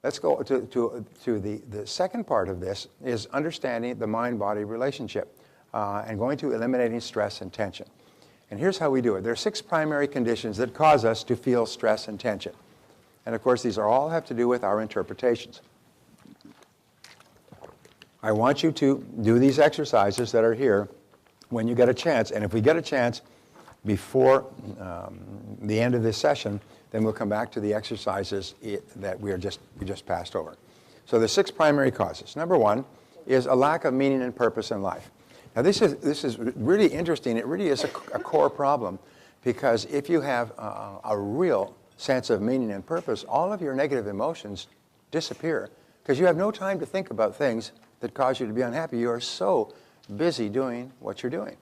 let's go to the second part of this is understanding the mind-body relationship and going to eliminating stress and tension. And here's how we do it. There are 6 primary conditions that cause us to feel stress and tension. And of course, these all have to do with our interpretations. I want you to do these exercises that are here when you get a chance. And if we get a chance before the end of this session, then we'll come back to the exercises that we just passed over. So the 6 primary causes. Number 1 is a lack of meaning and purpose in life. Now this is really interesting. It really is a core problem, because if you have a real sense of meaning and purpose, all of your negative emotions disappear, because you have no time to think about things that cause you to be unhappy. You are so busy doing what you're doing.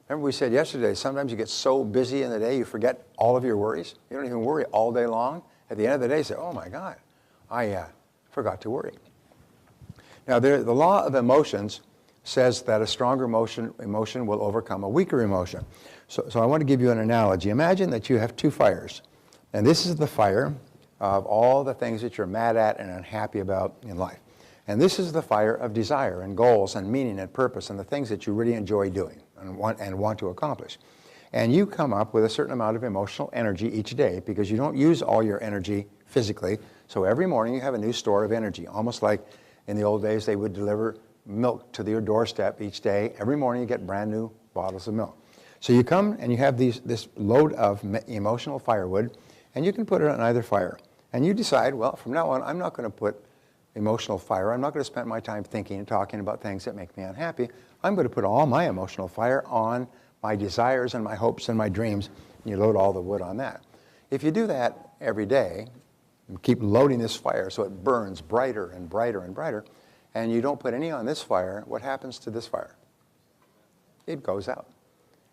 Remember we said yesterday, sometimes you get so busy in the day you forget all of your worries. You don't even worry all day long. At the end of the day you say, oh my God, I forgot to worry. Now the law of emotions says that a stronger emotion will overcome a weaker emotion. So I want to give you an analogy. Imagine that you have 2 fires. And this is the fire of all the things that you're mad at and unhappy about in life. And this is the fire of desire and goals and meaning and purpose and the things that you really enjoy doing and want to accomplish. And you come up with a certain amount of emotional energy each day, because you don't use all your energy physically. So every morning you have a new store of energy, almost like in the old days they would deliver milk to your doorstep each day. Every morning you get brand new bottles of milk. So you come and you have this load of emotional firewood, and you can put it on either fire. And you decide, well, from now on, I'm not going to put emotional fire. I'm not going to spend my time thinking and talking about things that make me unhappy. I'm going to put all my emotional fire on my desires and my hopes and my dreams, and you load all the wood on that. If you do that every day, and keep loading this fire so it burns brighter and brighter and brighter, and you don't put any on this fire, what happens to this fire? It goes out.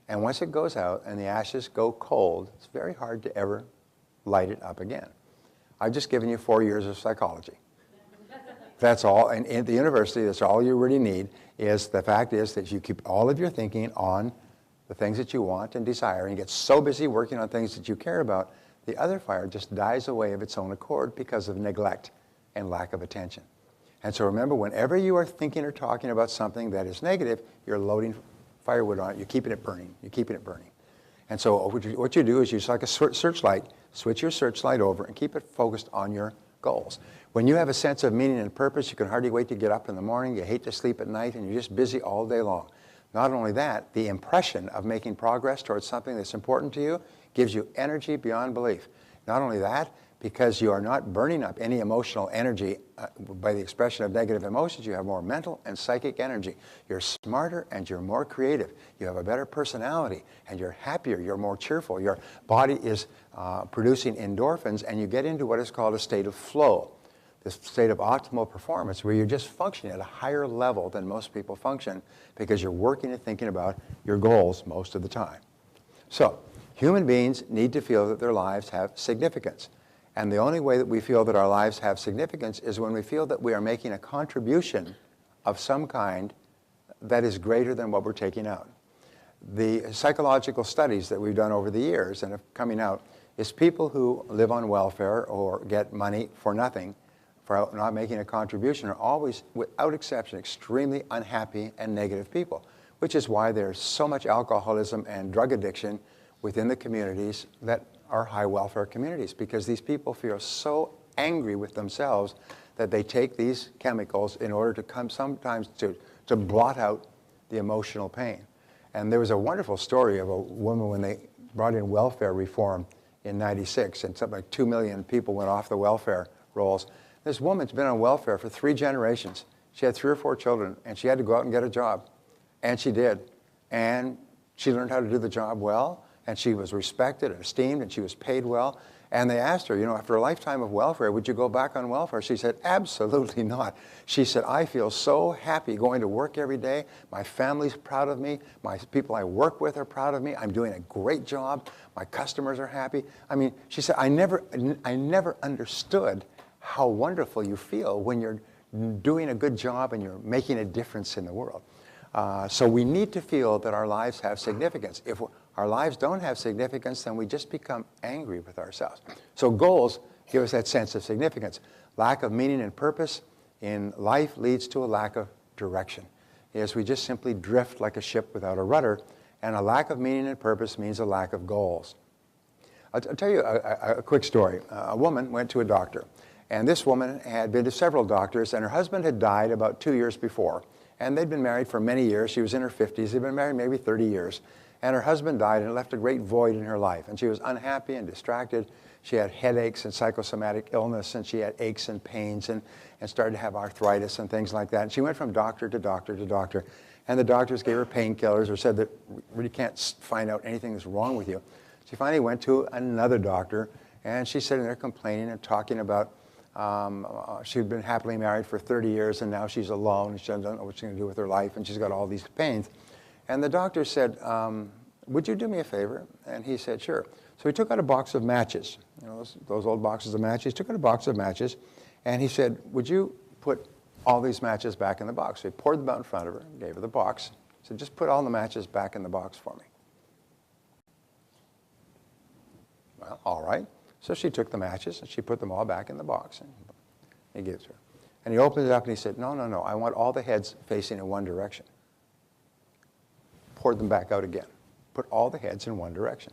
And once it goes out and the ashes go cold, it's very hard to ever light it up again. I've just given you 4 years of psychology. That's all. And at the university, that's all you really need. Is the fact is that you keep all of your thinking on the things that you want and desire, and you get so busy working on things that you care about, the other fire just dies away of its own accord because of neglect and lack of attention. And so remember, whenever you are thinking or talking about something that is negative, you're loading firewood on it. You're keeping it burning. You're keeping it burning. And so what you do is you use like a searchlight, switch your searchlight over and keep it focused on your goals. When you have a sense of meaning and purpose, you can hardly wait to get up in the morning. You hate to sleep at night, and you're just busy all day long. Not only that, the impression of making progress towards something that's important to you gives you energy beyond belief. Not only that, because you are not burning up any emotional energy by the expression of negative emotions, you have more mental and psychic energy. You're smarter and you're more creative. You have a better personality and you're happier, you're more cheerful. Your body is producing endorphins, and you get into what is called a state of flow, this state of optimal performance where you're just functioning at a higher level than most people function, because you're working and thinking about your goals most of the time. So human beings need to feel that their lives have significance. And the only way that we feel that our lives have significance is when we feel that we are making a contribution of some kind that is greater than what we're taking out. The psychological studies that we've done over the years and have coming out is people who live on welfare or get money for nothing, for not making a contribution, are always, without exception, extremely unhappy and negative people, which is why there's so much alcoholism and drug addiction within the communities that are high welfare communities, because these people feel so angry with themselves that they take these chemicals in order to come sometimes to blot out the emotional pain. And there was a wonderful story of a woman when they brought in welfare reform in '96, and something like 2 million people went off the welfare rolls. This woman's been on welfare for 3 generations. She had 3 or 4 children, and she had to go out and get a job. And she did. And she learned how to do the job well, and she was respected and esteemed, and she was paid well. And they asked her, after a lifetime of welfare, would you go back on welfare? She said, absolutely not. She said, I feel so happy going to work every day. My family's proud of me. My people I work with are proud of me. I'm doing a great job. My customers are happy. I mean, she said, I never understood how wonderful you feel when you're doing a good job and you're making a difference in the world. So we need to feel that our lives have significance. If our lives don't have significance, then we just become angry with ourselves. So goals give us that sense of significance. Lack of meaning and purpose in life leads to a lack of direction. Yes, we just simply drift like a ship without a rudder, and a lack of meaning and purpose means a lack of goals. I'll tell you a quick story. A woman went to a doctor, and this woman had been to several doctors, and her husband had died about 2 years before. And they'd been married for many years. She was in her 50s. They'd been married maybe 30 years. And her husband died, and it left a great void in her life. And she was unhappy and distracted. She had headaches and psychosomatic illness, and she had aches and pains, and started to have arthritis and things like that. And she went from doctor to doctor to doctor. And the doctors gave her painkillers or said that we really can't find out anything that's wrong with you. She finally went to another doctor, and she's sitting there complaining and talking about she'd been happily married for 30 years, and now she's alone, and she doesn't know what she's going to do with her life, and she's got all these pains. And the doctor said, would you do me a favor? And he said, sure. So he took out a box of matches, you know, those old boxes of matches. He took out a box of matches, and he said, would you put all these matches back in the box? So he poured them out in front of her, gave her the box. He said, just put all the matches back in the box for me. Well, all right. So she took the matches, and she put them all back in the box, and he gives her. And he opened it up, and he said, no, no, no, I want all the heads facing in one direction. Poured them back out again. Put all the heads in one direction.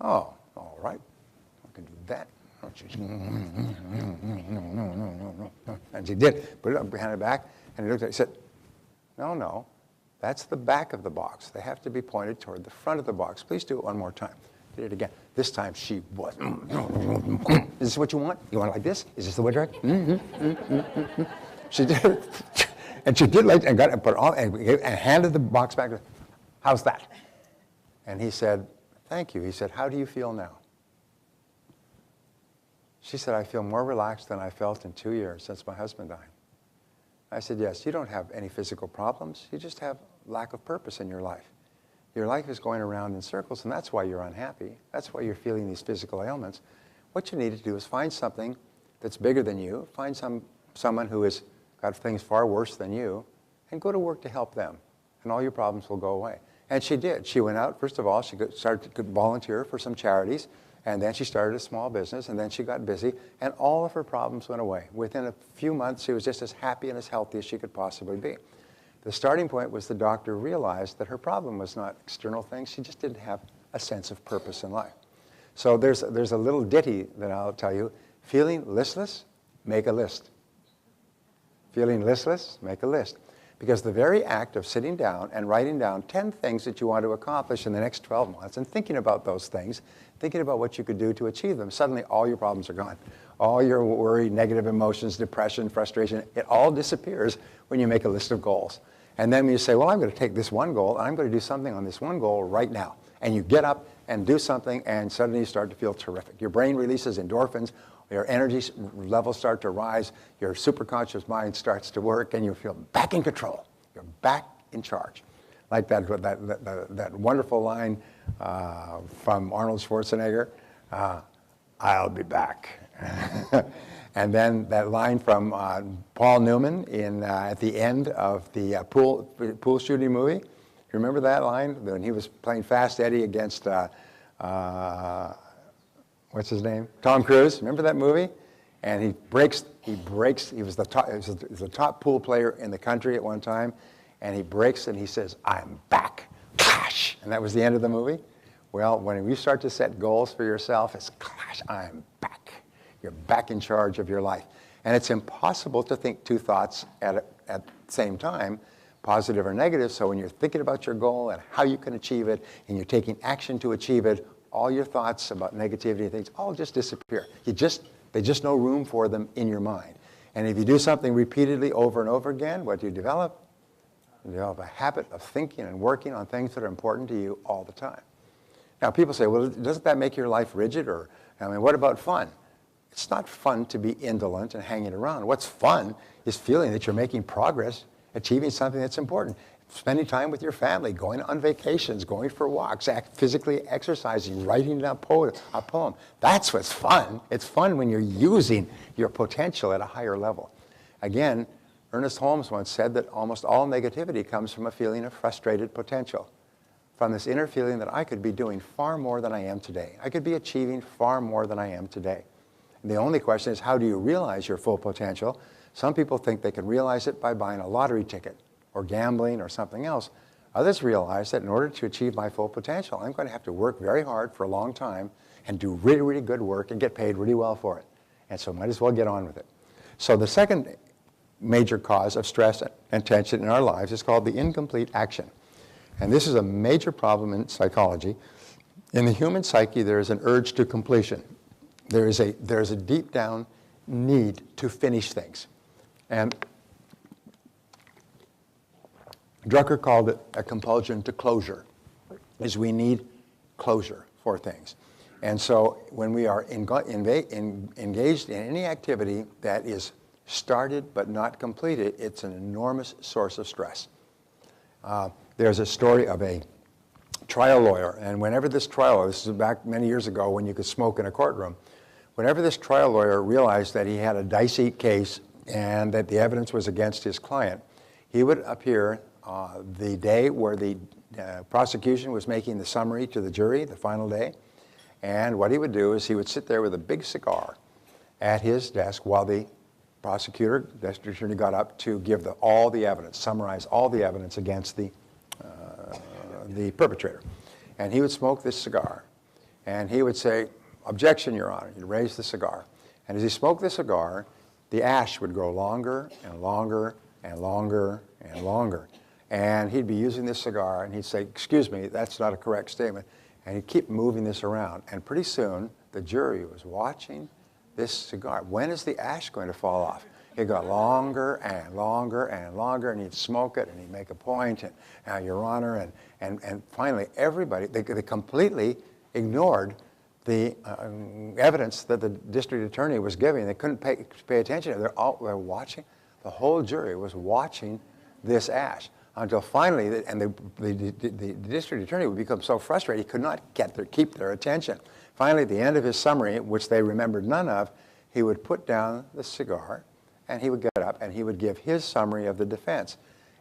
Oh, all right. I can do that. And she did. Put it up behind her back, and he looked at it and said, no, no, that's the back of the box. They have to be pointed toward the front of the box. Please do it one more time. Did it again. This time she was. Is this what you want? You want it like this? Is this the way direction? She did it. And she did like, and got it, put all, and handed the box back. How's that? And he said, thank you. He said, how do you feel now? She said, I feel more relaxed than I felt in 2 years since my husband died. I said, yes, you don't have any physical problems. You just have lack of purpose in your life. Your life is going around in circles, and that's why you're unhappy. That's why you're feeling these physical ailments. What you need to do is find something that's bigger than you, find someone who has got things far worse than you, and go to work to help them, and all your problems will go away. And she did. She went out, first of all, she started to volunteer for some charities, and then she started a small business, and then she got busy, and all of her problems went away. Within a few months, she was just as happy and as healthy as she could possibly be. The starting point was the doctor realized that her problem was not external things, she just didn't have a sense of purpose in life. So there's a little ditty that I'll tell you, feeling listless, make a list. Feeling listless, make a list. Because the very act of sitting down and writing down 10 things that you want to accomplish in the next 12 months and thinking about those things, thinking about what you could do to achieve them, suddenly all your problems are gone. All your worry, negative emotions, depression, frustration, it all disappears when you make a list of goals. And then you say, well, I'm going to take this one goal, and I'm going to do something on this one goal right now. And you get up and do something, and suddenly you start to feel terrific. Your brain releases endorphins, your energy levels start to rise, your superconscious mind starts to work, and you feel back in control. You're back in charge. Like that wonderful line from Arnold Schwarzenegger, I'll be back. And then that line from Paul Newman at the end of the pool shooting movie. You remember that line when he was playing Fast Eddie against what's his name? Tom Cruise. Remember that movie? And he breaks. He was the top pool player in the country at one time, and he breaks and he says, "I'm back." Clash, and that was the end of the movie. Well, when you start to set goals for yourself, it's clash. I'm back. You're back in charge of your life. And it's impossible to think two thoughts at the same time, positive or negative. So when you're thinking about your goal and how you can achieve it, and you're taking action to achieve it, all your thoughts about negativity and things all just disappear. There's just no room for them in your mind. And if you do something repeatedly over and over again, what do you develop? You develop a habit of thinking and working on things that are important to you all the time. Now, people say, well, doesn't that make your life rigid? Or, I mean, what about fun? It's not fun to be indolent and hanging around. What's fun is feeling that you're making progress, achieving something that's important. Spending time with your family, going on vacations, going for walks, physically exercising, writing a poem. That's what's fun. It's fun when you're using your potential at a higher level. Again, Ernest Holmes once said that almost all negativity comes from a feeling of frustrated potential. From this inner feeling that I could be doing far more than I am today. I could be achieving far more than I am today. The only question is, how do you realize your full potential? Some people think they can realize it by buying a lottery ticket or gambling or something else. Others realize that in order to achieve my full potential, I'm going to have to work very hard for a long time and do really, really good work and get paid really well for it. And so might as well get on with it. So the second major cause of stress and tension in our lives is called the incomplete action. And this is a major problem in psychology. In the human psyche, there is an urge to completion. There is a deep down need to finish things. And Drucker called it a compulsion to closure, is we need closure for things. And so when we are engaged in any activity that is started but not completed, it's an enormous source of stress. There's a story of a trial lawyer, and whenever this is back many years ago when you could smoke in a courtroom, whenever this trial lawyer realized that he had a dicey case and that the evidence was against his client, he would appear the day where the prosecution was making the summary to the jury, the final day, and what he would do is he would sit there with a big cigar at his desk while the prosecutor, district attorney, got up to give all the evidence, summarize all the evidence against the perpetrator. And he would smoke this cigar, and he would say, "Objection, Your Honor." He'd raise the cigar. And as he smoked the cigar, the ash would grow longer and longer and longer and longer. And he'd be using this cigar, and he'd say, "Excuse me, that's not a correct statement." And he'd keep moving this around. And pretty soon, the jury was watching this cigar. When is the ash going to fall off? It got longer and longer and longer, and he'd smoke it, and he'd make a point, and Your Honor, and finally, everybody, they completely ignored the evidence that the district attorney was giving. They couldn't pay attention. They're watching. The whole jury was watching this ash until finally, the district attorney would become so frustrated he could not keep their attention. Finally, at the end of his summary, which they remembered none of, he would put down the cigar, and he would get up, and he would give his summary of the defense.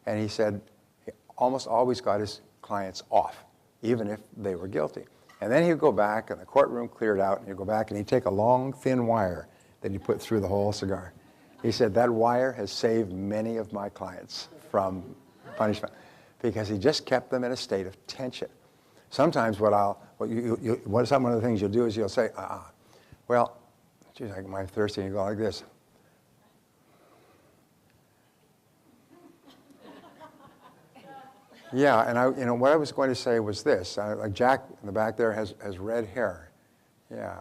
And he said he almost always got his clients off, even if they were guilty. And then he would go back, and the courtroom cleared out, and he'd go back, and he'd take a long, thin wire that he put through the whole cigar. He said, "That wire has saved many of my clients from punishment," because he just kept them in a state of tension. Sometimes one of the things you'll do is you'll say, well, geez, I'm thirsty, and you go like this. Yeah, and what I was going to say was this. Like Jack in the back there has red hair. Yeah.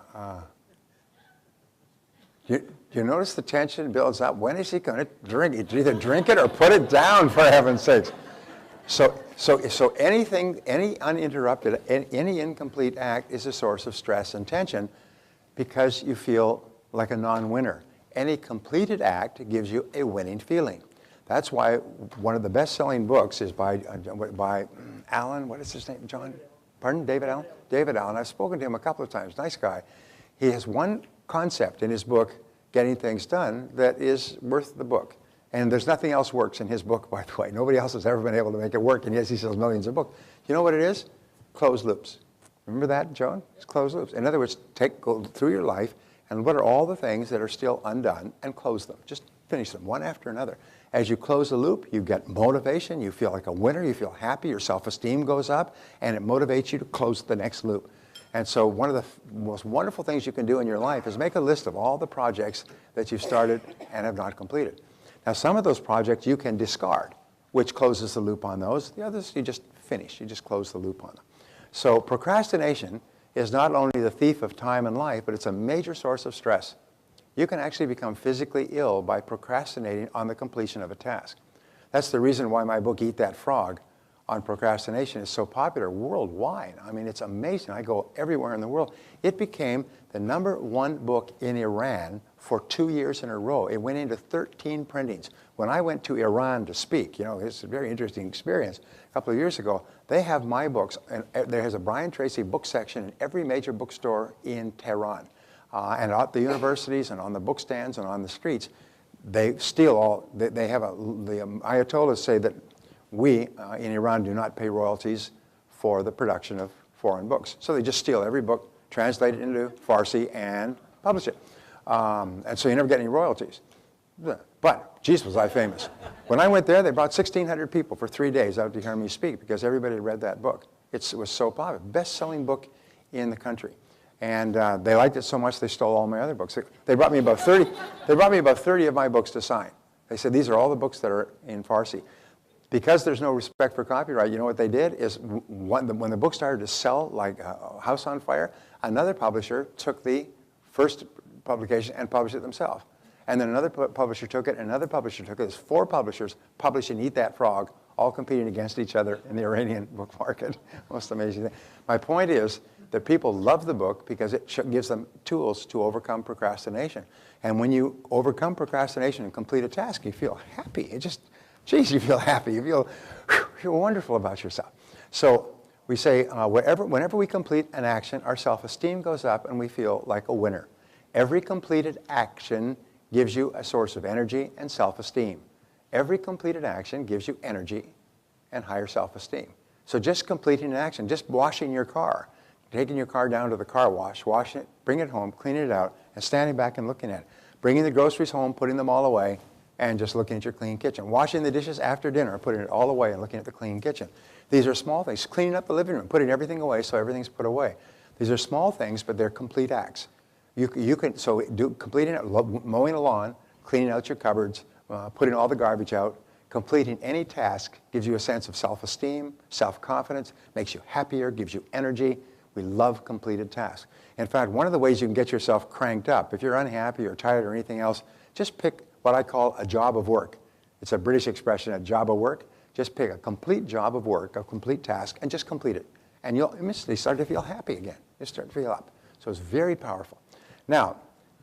Do you notice the tension builds up? When is he going to drink it? Either drink it or put it down, for heaven's sakes. So anything, any uninterrupted, any incomplete act is a source of stress and tension because you feel like a non-winner. Any completed act gives you a winning feeling. That's why one of the best-selling books is by Allen. What is his name? John? Pardon? David Allen? David Allen. I've spoken to him a couple of times. Nice guy. He has one concept in his book, Getting Things Done, that is worth the book. And there's nothing else works in his book, by the way. Nobody else has ever been able to make it work, and yes, he sells millions of books. You know what it is? Closed loops. Remember that, Joan? It's closed loops. In other words, go through your life, and what are all the things that are still undone, and close them. Just finish them, one after another. As you close the loop, you get motivation, you feel like a winner, you feel happy, your self-esteem goes up, and it motivates you to close the next loop. And so one of the most wonderful things you can do in your life is make a list of all the projects that you've started and have not completed. Now, some of those projects you can discard, which closes the loop on those. The others, you just finish. You just close the loop on them. So procrastination is not only the thief of time and life, but it's a major source of stress. You can actually become physically ill by procrastinating on the completion of a task. That's the reason why my book, Eat That Frog, on procrastination is so popular worldwide. I mean, it's amazing. I go everywhere in the world. It became the #1 book in Iran for 2 years in a row. It went into 13 printings. When I went to Iran to speak, it's a very interesting experience. A couple of years ago, they have my books, and there is a Brian Tracy book section in every major bookstore in Tehran. And at the universities and on the book stands and on the streets, they steal all, they have the Ayatollahs say that we in Iran do not pay royalties for the production of foreign books. So they just steal every book, translate it into Farsi, and publish it. And so you never get any royalties. But, geez, was I famous. When I went there, they brought 1,600 people for 3 days out to hear me speak because everybody had read that book. It was so popular. Best-selling book in the country. And they liked it so much they stole all my other books. They brought me about 30. They brought me about 30 of my books to sign. They said, these are all the books that are in Farsi. Because there's no respect for copyright, you know what they did is when the book started to sell like a house on fire, another publisher took the first publication and published it themselves. And then another publisher took it, and another publisher took it. There's 4 publishers publishing Eat That Frog, all competing against each other in the Iranian book market. Most amazing thing. My point is that people love the book because it gives them tools to overcome procrastination. And when you overcome procrastination and complete a task, you feel happy. It just, geez, you feel happy. You feel wonderful about yourself. So we say whenever we complete an action, our self-esteem goes up and we feel like a winner. Every completed action gives you a source of energy and self-esteem. Every completed action gives you energy and higher self-esteem. So just completing an action, just washing your car, taking your car down to the car wash, washing it, bringing it home, cleaning it out, and standing back and looking at it. Bringing the groceries home, putting them all away, and just looking at your clean kitchen. Washing the dishes after dinner, putting it all away and looking at the clean kitchen. These are small things. Cleaning up the living room, putting everything away so everything's put away. These are small things, but they're complete acts. Completing it, mowing a lawn, cleaning out your cupboards, putting all the garbage out, completing any task gives you a sense of self-esteem, self-confidence, makes you happier, gives you energy. We love completed tasks. In fact, one of the ways you can get yourself cranked up, if you're unhappy or tired or anything else, just pick what I call a job of work. It's a British expression, a job of work. Just pick a complete job of work, a complete task, and just complete it. And you'll immediately start to feel happy again. You start to feel up. So it's very powerful. Now,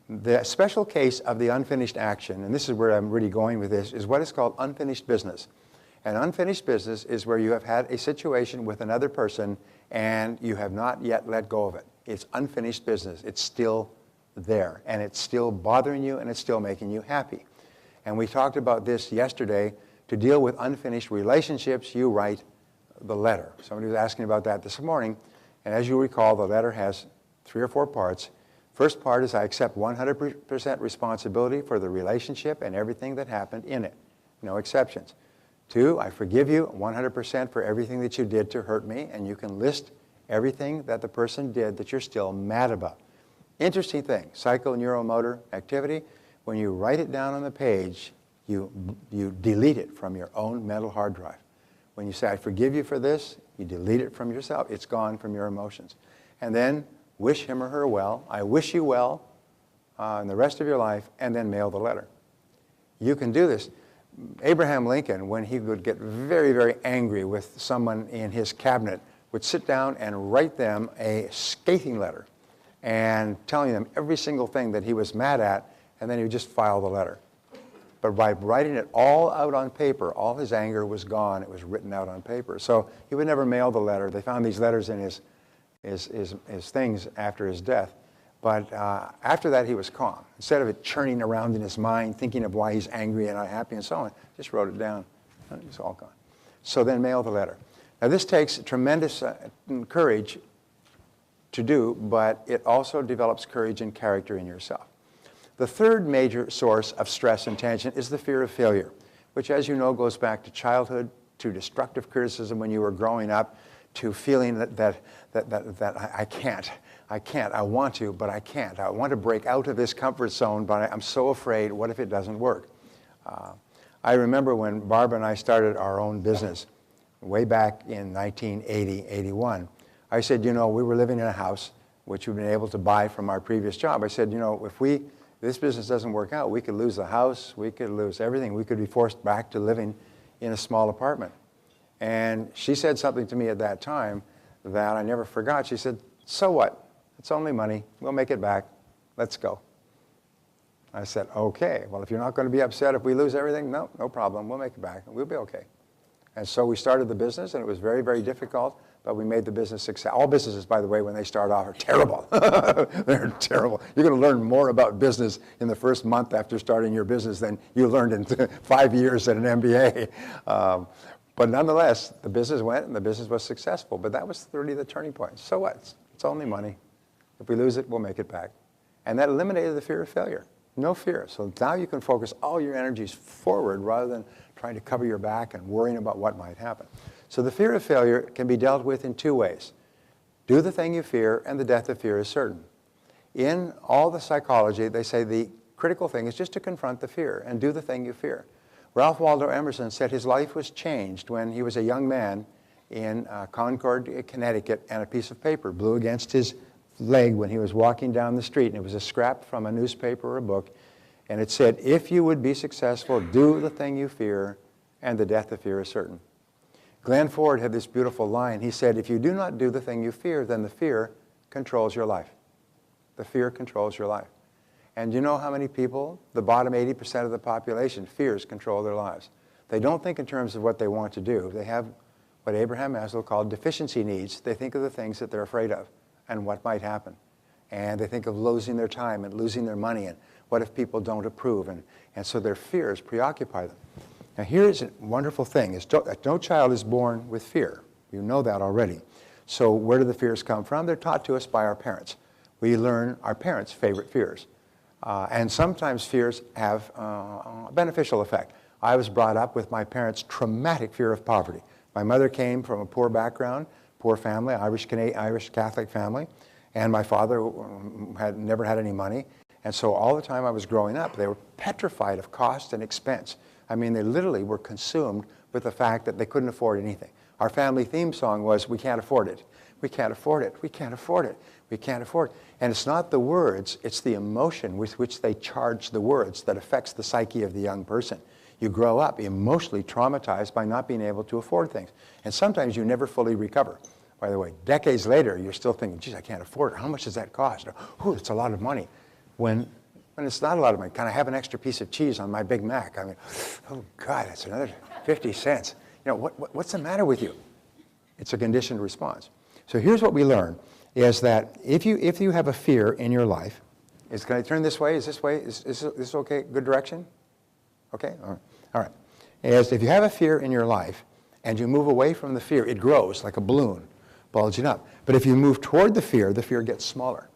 the special case of the unfinished action, and this is where I'm really going with this, is what is called unfinished business. And unfinished business is where you have had a situation with another person and you have not yet let go of it. It's unfinished business. It's still there, and it's still bothering you, and it's still making you happy. And we talked about this yesterday. To deal with unfinished relationships, you write the letter. Somebody was asking about that this morning, and as you recall, the letter has 3 or 4 parts. First part is I accept 100% responsibility for the relationship and everything that happened in it. No exceptions. 2, I forgive you 100% for everything that you did to hurt me, and you can list everything that the person did that you're still mad about. Interesting thing, psychoneuromotor activity, when you write it down on the page, you delete it from your own mental hard drive. When you say, I forgive you for this, you delete it from yourself. It's gone from your emotions. And then wish him or her well. I wish you well in the rest of your life, and then mail the letter. You can do this. Abraham Lincoln, when he would get very, very angry with someone in his cabinet, would sit down and write them a scathing letter and telling them every single thing that he was mad at, and then he would just file the letter. But by writing it all out on paper, all his anger was gone. It was written out on paper. So he would never mail the letter. They found these letters in his things after his death. But after that, he was calm. Instead of it churning around in his mind, thinking of why he's angry and unhappy and so on, just wrote it down. And it was all gone. So then mail the letter. Now this takes tremendous courage to do, but it also develops courage and character in yourself. The third major source of stress and tension is the fear of failure, which, as you know, goes back to childhood, to destructive criticism when you were growing up, to feeling that I can't, I want to, but I can't. I want to break out of this comfort zone, but I'm so afraid, what if it doesn't work? I remember when Barbara and I started our own business way back in 1980, 81. I said, you know, we were living in a house, which we'd been able to buy from our previous job. I said, you know, if this business doesn't work out, we could lose the house, we could lose everything. We could be forced back to living in a small apartment. And she said something to me at that time that I never forgot. She said, so what? It's only money. We'll make it back. Let's go. I said, okay. Well, if you're not going to be upset if we lose everything, no problem. We'll make it back. We'll be okay. And so we started the business, and it was very, very difficult, but we made the business success. All businesses, by the way, when they start off, are terrible. They're terrible. You're going to learn more about business in the first month after starting your business than you learned in 5 years at an MBA. But nonetheless, the business went, and the business was successful. But that was really the turning point. So what? It's only money. If we lose it, we'll make it back. And that eliminated the fear of failure. No fear. So now you can focus all your energies forward rather than trying to cover your back and worrying about what might happen. So the fear of failure can be dealt with in two ways. Do the thing you fear, and the death of fear is certain. In all the psychology, they say the critical thing is just to confront the fear and do the thing you fear. Ralph Waldo Emerson said his life was changed when he was a young man in Concord, Connecticut, and a piece of paper blew against his leg when he was walking down the street, and it was a scrap from a newspaper or a book, and it said, "If you would be successful, do the thing you fear, and the death of fear is certain." Glenn Ford had this beautiful line. He said, "If you do not do the thing you fear, then the fear controls your life." The fear controls your life. And you know how many people, the bottom 80% of the population, fears control their lives. They don't think in terms of what they want to do. They have what Abraham Maslow called deficiency needs. They think of the things that they're afraid of and what might happen. And they think of losing their time and losing their money and what if people don't approve. And so their fears preoccupy them. Now here's a wonderful thing, is no child is born with fear. You know that already. So where do the fears come from? They're taught to us by our parents. We learn our parents' favorite fears. And sometimes fears have a beneficial effect. I was brought up with my parents' traumatic fear of poverty. My mother came from a poor background, poor family, Irish Catholic family, and my father had never had any money. And so all the time I was growing up, they were petrified of cost and expense. I mean, they literally were consumed with the fact that they couldn't afford anything. Our family theme song was, "We can't afford it. We can't afford it. We can't afford it. We can't afford it." And it's not the words, it's the emotion with which they charge the words that affects the psyche of the young person. You grow up emotionally traumatized by not being able to afford things. And sometimes you never fully recover. By the way, decades later, you're still thinking, geez, I can't afford it. How much does that cost? Oh, it's a lot of money. When it's not a lot of money. Can I have an extra piece of cheese on my Big Mac? I mean, oh God, that's another 50 cents. You know, what's the matter with you? It's a conditioned response. So here's what we learn, is that if you have a fear in your life, can I turn this way? Is this way? Is this okay? Good direction? Okay? All right. As if you have a fear in your life and you move away from the fear, it grows like a balloon, bulging up. But if you move toward the fear gets smaller.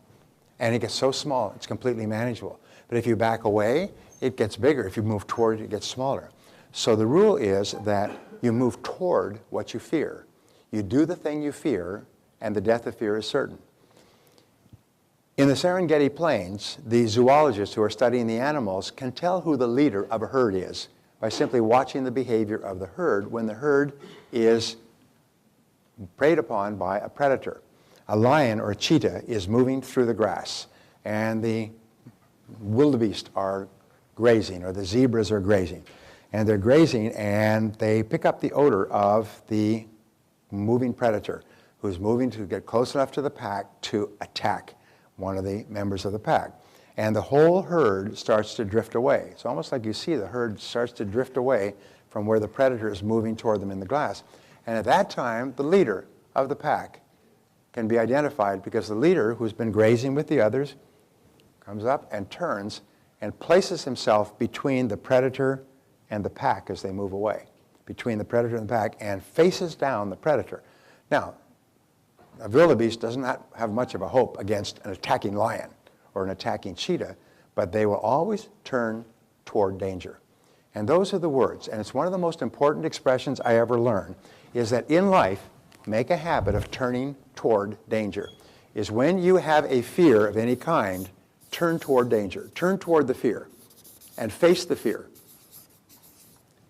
And it gets so small, it's completely manageable. But if you back away, it gets bigger. If you move toward it, it gets smaller. So the rule is that you move toward what you fear. You do the thing you fear, and the death of fear is certain. In the Serengeti Plains, the zoologists who are studying the animals can tell who the leader of a herd is by simply watching the behavior of the herd when the herd is preyed upon by a predator. A lion or a cheetah is moving through the grass, and the wildebeest are grazing, or the zebras are grazing. And they're grazing, and they pick up the odor of the moving predator, who's moving to get close enough to the pack to attack one of the members of the pack. And the whole herd starts to drift away. It's almost like you see the herd starts to drift away from where the predator is moving toward them in the grass. And at that time, the leader of the pack can be identified, because the leader, who's been grazing with the others, comes up and turns and places himself between the predator and the pack as they move away, between the predator and the pack, and faces down the predator. Now, a wildebeest does not have much of a hope against an attacking lion or an attacking cheetah, but they will always turn toward danger. And those are the words, and it's one of the most important expressions I ever learned, is that in life, make a habit of turning toward danger. Is when you have a fear of any kind, turn toward danger. Turn toward the fear and face the fear.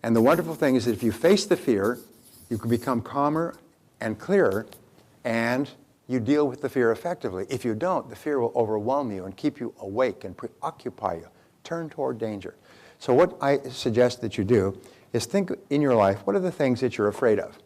And the wonderful thing is that if you face the fear, you can become calmer and clearer, and you deal with the fear effectively. If you don't, the fear will overwhelm you and keep you awake and preoccupy you. Turn toward danger. So what I suggest that you do is think in your life, what are the things that you're afraid of?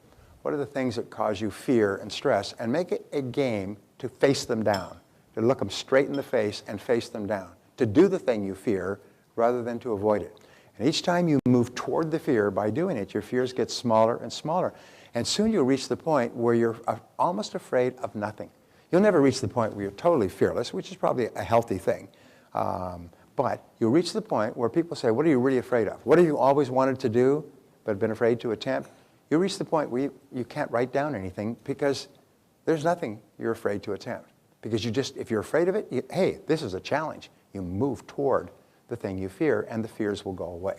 What are the things that cause you fear and stress? And make it a game to face them down, to look them straight in the face and face them down, to do the thing you fear rather than to avoid it. And each time you move toward the fear by doing it, your fears get smaller and smaller. And soon you'll reach the point where you're almost afraid of nothing. You'll never reach the point where you're totally fearless, which is probably a healthy thing. But you'll reach the point where people say, what are you really afraid of? What have you always wanted to do but been afraid to attempt? You reach the point where you can't write down anything because there's nothing you're afraid to attempt. Because if you're afraid of it, hey, this is a challenge. You move toward the thing you fear, and the fears will go away.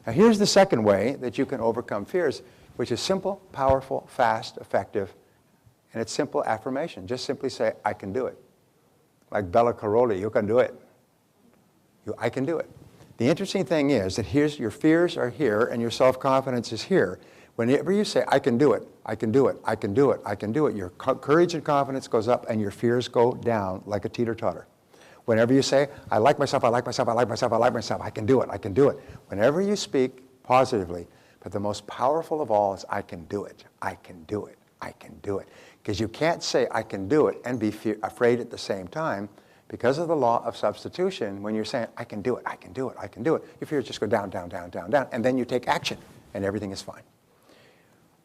Now, here's the second way that you can overcome fears, which is simple, powerful, fast, effective, and it's simple affirmation. Just simply say, I can do it. Like Bella Caroli, you can do it. I can do it. The interesting thing is that your fears are here and your self-confidence is here. Whenever you say, I can do it, I can do it, I can do it, I can do it, your courage and confidence goes up and your fears go down like a teeter-totter. Whenever you say, I like myself, I like myself, I like myself, I like myself, I can do it, I can do it. Whenever you speak positively, but the most powerful of all is I can do it, I can do it, I can do it. Because you can't say I can do it and be afraid at the same time. Because of the law of substitution, when you're saying, I can do it, I can do it, I can do it, your fears just go down, down, down, down, down, and then you take action, and everything is fine.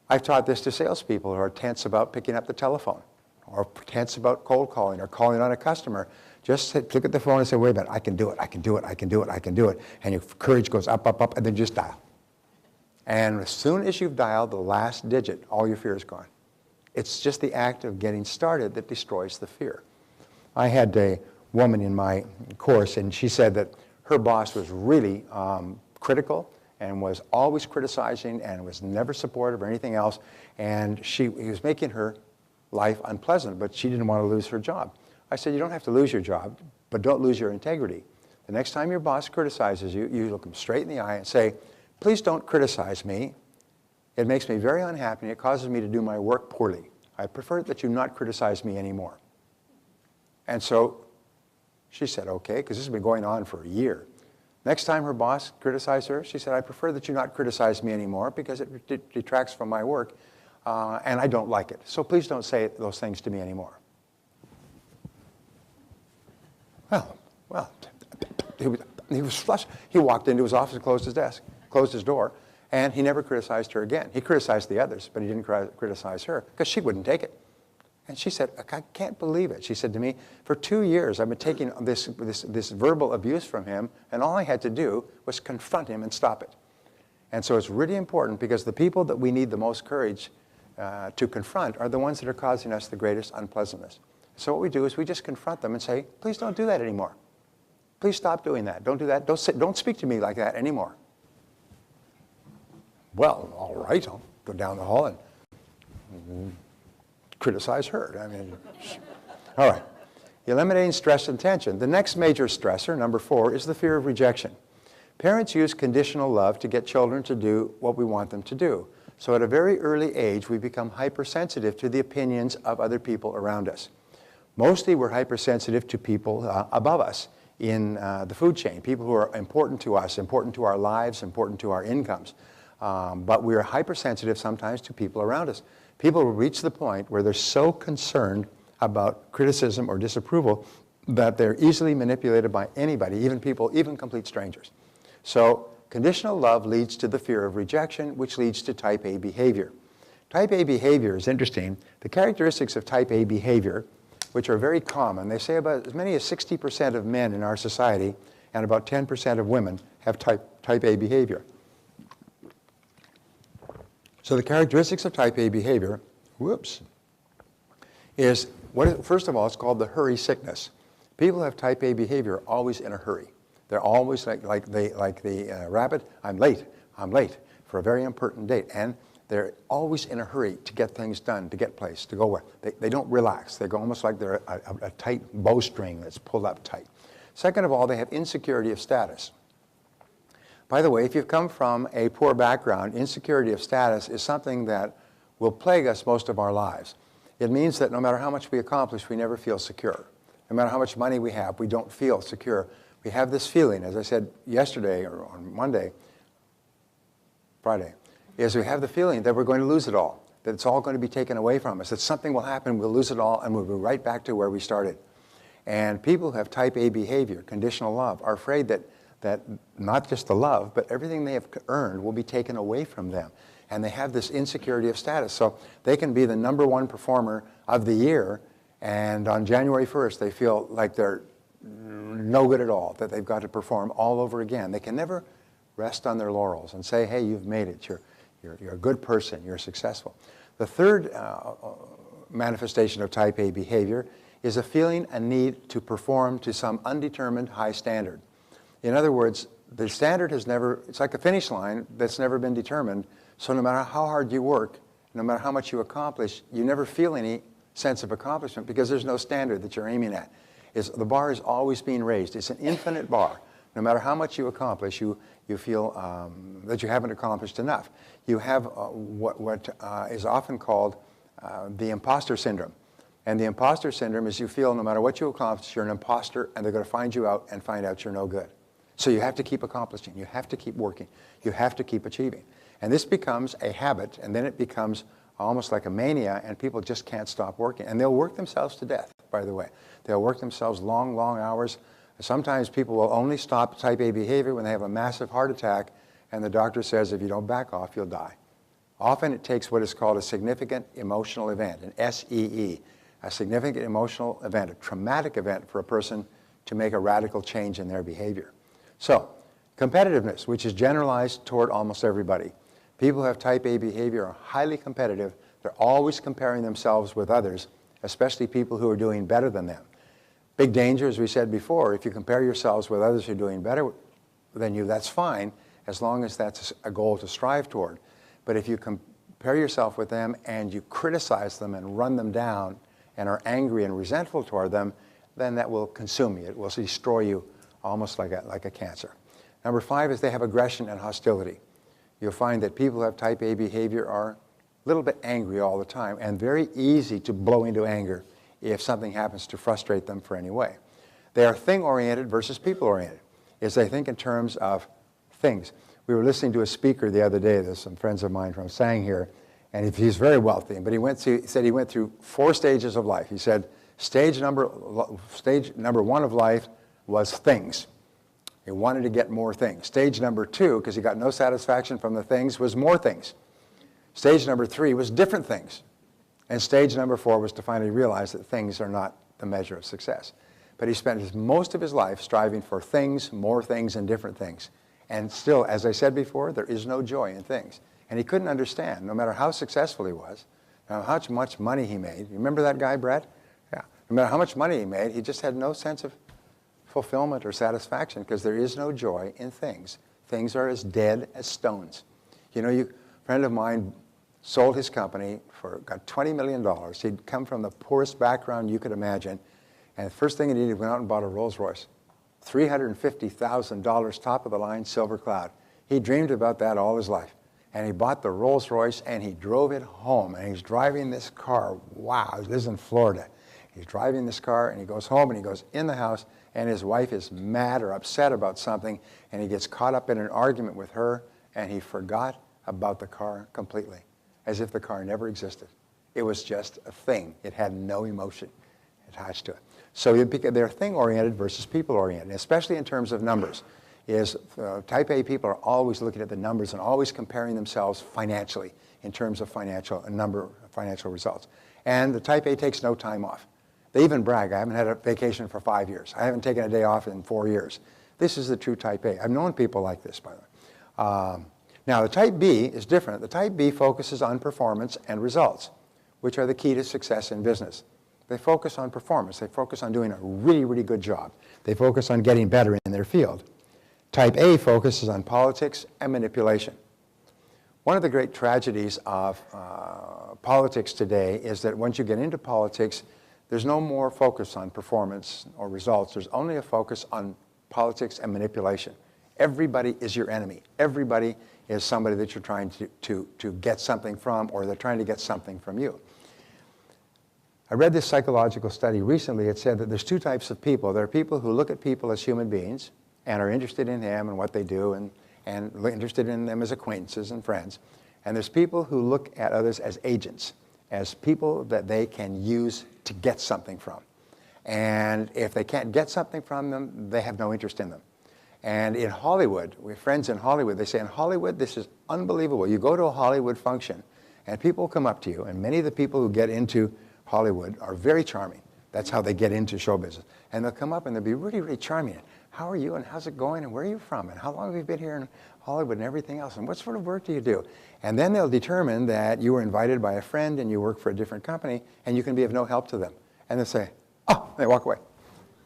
I've taught this to salespeople who are tense about picking up the telephone, or tense about cold calling, or calling on a customer. Just look at the phone and say, wait a minute, I can do it, I can do it, I can do it, I can do it, and your courage goes up, up, up, and then just dial. And as soon as you've dialed the last digit, all your fear is gone. It's just the act of getting started that destroys the fear. I had a woman in my course, and she said that her boss was really critical and was always criticizing and was never supportive or anything else, and he was making her life unpleasant, but she didn't want to lose her job. I said, you don't have to lose your job, but don't lose your integrity. The next time your boss criticizes you, you look him straight in the eye and say, please don't criticize me. It makes me very unhappy and it causes me to do my work poorly. I prefer that you not criticize me anymore. And so she said, okay, because this has been going on for a year. Next time her boss criticized her, she said, I prefer that you not criticize me anymore because it detracts from my work and I don't like it. So please don't say those things to me anymore. Well, he was flushed. He walked into his office and closed his desk, closed his door, and he never criticized her again. He criticized the others, but he didn't criticize her because she wouldn't take it. And she said, I can't believe it. She said to me, for 2 years I've been taking this verbal abuse from him, and all I had to do was confront him and stop it. And so it's really important because the people that we need the most courage to confront are the ones that are causing us the greatest unpleasantness. So what we do is we just confront them and say, please don't do that anymore. Please stop doing that. Don't do that. Don't speak to me like that anymore. Well, all right, I'll go down the hall and criticize her. I mean, all right. Eliminating stress and tension. The next major stressor, number 4, is the fear of rejection. Parents use conditional love to get children to do what we want them to do. So at a very early age, we become hypersensitive to the opinions of other people around us. Mostly we're hypersensitive to people above us in the food chain, people who are important to us, important to our lives, important to our incomes. But we're hypersensitive sometimes to people around us. People will reach the point where they're so concerned about criticism or disapproval that they're easily manipulated by anybody, even complete strangers. So conditional love leads to the fear of rejection, which leads to type A behavior. Type A behavior is interesting. The characteristics of type A behavior, which are very common, they say about as many as 60% of men in our society and about 10% of women have type A behavior. So the characteristics of type A behavior, is, first of all, it's called the hurry sickness. People who have type A behavior are always in a hurry. They're always like the rabbit, I'm late for a very important date. And they're always in a hurry to get things done, to get places, to go where. They don't relax. They go almost like they're a tight bowstring that's pulled up tight. Second of all, they have insecurity of status. By the way, if you've come from a poor background, insecurity of status is something that will plague us most of our lives. It means that no matter how much we accomplish, we never feel secure. No matter how much money we have, we don't feel secure. We have this feeling, as I said yesterday or on Friday, is we have the feeling that we're going to lose it all, that it's all going to be taken away from us, that something will happen, we'll lose it all, and we'll be right back to where we started. And people who have type A behavior, conditional love, are afraid that not just the love, but everything they have earned will be taken away from them. And they have this insecurity of status. So they can be the #1 performer of the year, and on January 1st, they feel like they're no good at all, that they've got to perform all over again. They can never rest on their laurels and say, hey, you've made it. You're a good person. You're successful. The third manifestation of type A behavior is a feeling a need to perform to some undetermined high standard. In other words, the standard has never, it's like a finish line that's never been determined, so no matter how hard you work, no matter how much you accomplish, you never feel any sense of accomplishment because there's no standard that you're aiming at. The bar is always being raised. It's an infinite bar. No matter how much you accomplish, you feel that you haven't accomplished enough. You have what is often called the imposter syndrome. And the imposter syndrome is you feel no matter what you accomplish, you're an imposter, and they're going to find you out and find out you're no good. So you have to keep accomplishing. You have to keep working. You have to keep achieving. And this becomes a habit, and then it becomes almost like a mania, and people just can't stop working. And they'll work themselves to death, by the way. They'll work themselves long, long hours. Sometimes people will only stop type A behavior when they have a massive heart attack, and the doctor says, if you don't back off, you'll die. Often it takes what is called a significant emotional event, an SEE, a significant emotional event, a traumatic event for a person to make a radical change in their behavior. So, competitiveness, which is generalized toward almost everybody. People who have type A behavior are highly competitive. They're always comparing themselves with others, especially people who are doing better than them. Big danger, as we said before, if you compare yourselves with others who are doing better than you, that's fine, as long as that's a goal to strive toward. But if you compare yourself with them and you criticize them and run them down and are angry and resentful toward them, then that will consume you. It will destroy you almost like a cancer. Number 5 is they have aggression and hostility. You'll find that people who have type A behavior are a little bit angry all the time and very easy to blow into anger if something happens to frustrate them for any way. They are thing-oriented versus people-oriented, is they think in terms of things. We were listening to a speaker the other day, there's some friends of mine from Sang here, and he's very wealthy, but he said he went through 4 stages of life. He said stage number 1 of life was things. He wanted to get more things. Stage number 2, because he got no satisfaction from the things, was more things. Stage number 3 was different things. And stage number 4 was to finally realize that things are not the measure of success. But he spent most of his life striving for things, more things, and different things. And still, as I said before, there is no joy in things. And he couldn't understand, no matter how successful he was, no matter how much money he made. You remember that guy, Brett? Yeah. No matter how much money he made, he just had no sense of fulfillment or satisfaction because there is no joy in things. Things are as dead as stones. You know, a friend of mine sold his company got $20 million. He'd come from the poorest background you could imagine. And the first thing he did, he went out and bought a Rolls Royce. $350,000 top of the line Silver Cloud. He dreamed about that all his life. And he bought the Rolls Royce and he drove it home. And he's driving this car. Wow, he lives in Florida. He's driving this car and he goes home and he goes in the house and his wife is mad or upset about something and he gets caught up in an argument with her and he forgot about the car completely, as if the car never existed. It was just a thing. It had no emotion attached to it. So they're thing-oriented versus people-oriented, especially in terms of numbers. Type A people are always looking at the numbers and always comparing themselves financially in terms of financial results. And the Type A takes no time off. They even brag, I haven't had a vacation for 5 years. I haven't taken a day off in 4 years. This is the true Type A. I've known people like this, by the way. Now, the Type B is different. The Type B focuses on performance and results, which are the key to success in business. They focus on performance. They focus on doing a really, really good job. They focus on getting better in their field. Type A focuses on politics and manipulation. One of the great tragedies of politics today is that once you get into politics, there's no more focus on performance or results. There's only a focus on politics and manipulation. Everybody is your enemy. Everybody is somebody that you're trying to get something from, or they're trying to get something from you. I read this psychological study recently. It said that there's 2 types of people. There are people who look at people as human beings and are interested in them and what they do and interested in them as acquaintances and friends. And there's people who look at others as agents, as people that they can use to get something from. And if they can't get something from them, they have no interest in them. And in Hollywood, we have friends in Hollywood, they say, in Hollywood, this is unbelievable. You go to a Hollywood function, and people come up to you, and many of the people who get into Hollywood are very charming. That's how they get into show business. And they'll come up and they'll be really, really charming. How are you, and how's it going, and where are you from, and how long have you been here in Hollywood and everything else, and what sort of work do you do? And then they'll determine that you were invited by a friend and you work for a different company, and you can be of no help to them. And they'll say, Oh, they walk away.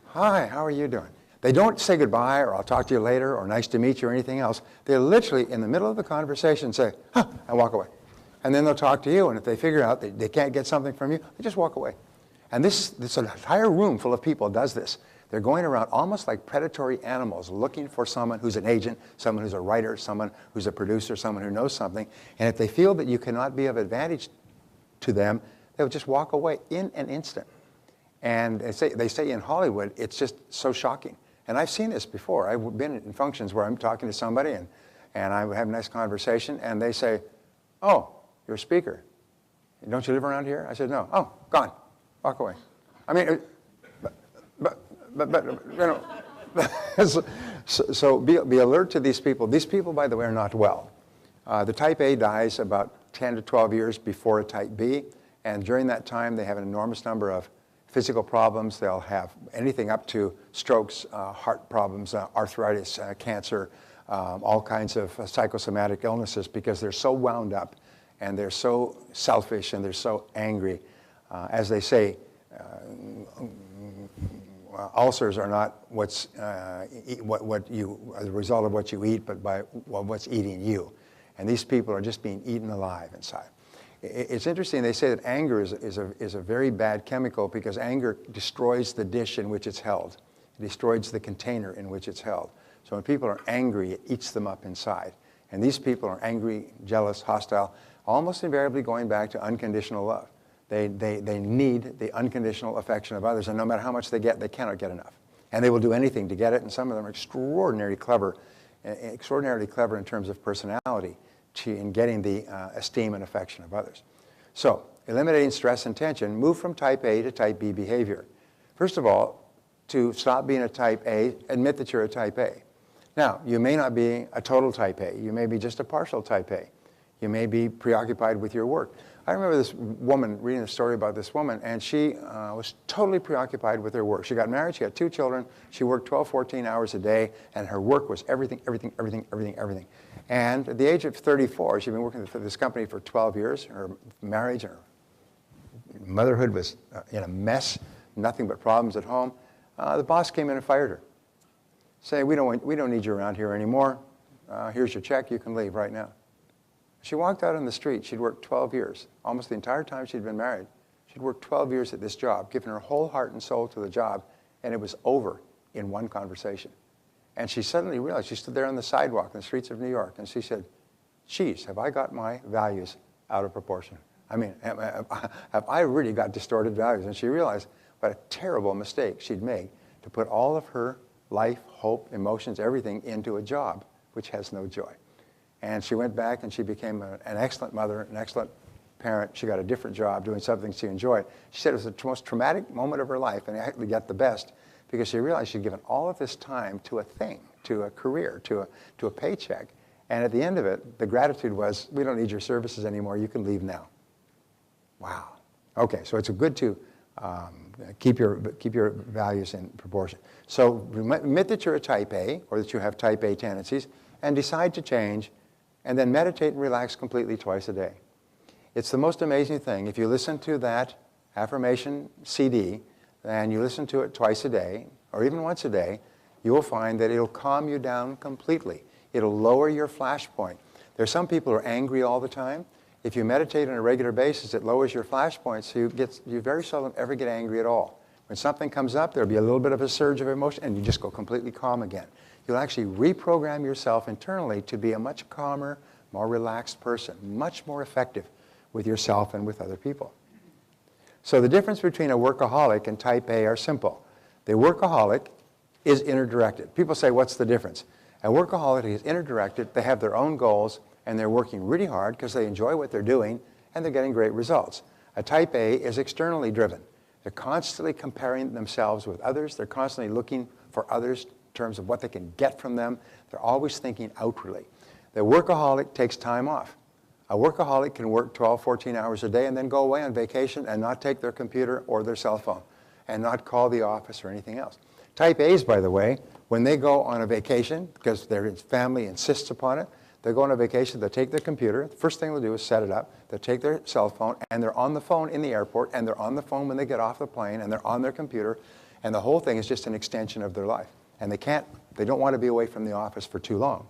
Hi, how are you doing? They don't say goodbye or I'll talk to you later or nice to meet you or anything else. They literally, in the middle of the conversation, say, huh, and walk away. And then they'll talk to you, and if they figure out they can't get something from you, they just walk away. And this entire room full of people does this. They're going around almost like predatory animals looking for someone who's an agent, someone who's a writer, someone who's a producer, someone who knows something. And if they feel that you cannot be of advantage to them, they'll just walk away in an instant. And they say in Hollywood, it's just so shocking. And I've seen this before. I've been in functions where I'm talking to somebody and I have a nice conversation and they say, oh, you're a speaker. Don't you live around here? I said, no. Oh, gone. Walk away. I mean, but you know, so be alert to these people. These people, by the way, are not well. The type A dies about 10 to 12 years before a type B, and during that time they have an enormous number of physical problems. They'll have anything up to strokes, heart problems, arthritis, cancer, all kinds of psychosomatic illnesses because they're so wound up and they're so selfish and they're so angry. As they say, ulcers are not the result of what you eat, but by what's eating you. And these people are just being eaten alive inside. It's interesting, they say that anger is a very bad chemical because anger destroys the dish in which it's held. It destroys the container in which it's held. So when people are angry, it eats them up inside. And these people are angry, jealous, hostile, almost invariably going back to unconditional love. They need the unconditional affection of others, and no matter how much they get, they cannot get enough. And they will do anything to get it, and some of them are extraordinarily clever in terms of personality in getting the esteem and affection of others. So, eliminating stress and tension, move from type A to type B behavior. First of all, to stop being a type A, admit that you're a type A. Now, you may not be a total type A. You may be just a partial type A. You may be preoccupied with your work. I remember this woman, reading a story about this woman, and she was totally preoccupied with her work. She got married, she had 2 children, she worked 12, 14 hours a day, and her work was everything. And at the age of 34, she'd been working for this company for 12 years. Her marriage and her motherhood was in a mess, nothing but problems at home. The boss came in and fired her, saying, we don't need you around here anymore. Here's your check, you can leave right now. She walked out on the street. She'd worked 12 years, almost the entire time she'd been married. She'd worked 12 years at this job, given her whole heart and soul to the job, and it was over in one conversation. And she suddenly realized, she stood there on the sidewalk in the streets of New York, and she said, geez, have I got my values out of proportion? I mean, have I really got distorted values? And she realized what a terrible mistake she'd made to put all of her life, hope, emotions, everything into a job which has no joy. And she went back and she became an excellent mother, an excellent parent. She got a different job doing something she enjoyed. She said it was the most traumatic moment of her life, and actually got the best because she realized she'd given all of this time to a thing, to a career, to a paycheck. And at the end of it, the gratitude was, we don't need your services anymore. You can leave now. Wow. Okay, so it's good to keep your values in proportion. So admit that you're a type A or that you have type A tendencies and decide to change, and then meditate and relax completely twice a day. It's the most amazing thing. If you listen to that affirmation CD and you listen to it twice a day or even once a day, you will find that it'll calm you down completely. It'll lower your flash point. There are some people who are angry all the time. If you meditate on a regular basis, it lowers your flash point, so you very seldom ever get angry at all. When something comes up, there'll be a little bit of a surge of emotion, and you just go completely calm again. You'll actually reprogram yourself internally to be a much calmer, more relaxed person, much more effective with yourself and with other people. So the difference between a workaholic and type A are simple. The workaholic is inner-directed. People say, what's the difference? A workaholic is inner-directed, they have their own goals, and they're working really hard because they enjoy what they're doing, and they're getting great results. A type A is externally driven. They're constantly comparing themselves with others. They're constantly looking for others in terms of what they can get from them. They're always thinking outwardly. The workaholic takes time off. A workaholic can work 12, 14 hours a day and then go away on vacation and not take their computer or their cell phone and not call the office or anything else. Type A's, by the way, when they go on a vacation, because their family insists upon it, They go on a vacation, they take their computer, the first thing they'll do is set it up, they'll take their cell phone, and they're on the phone in the airport, and they're on the phone when they get off the plane, and they're on their computer, and the whole thing is just an extension of their life. And they don't want to be away from the office for too long,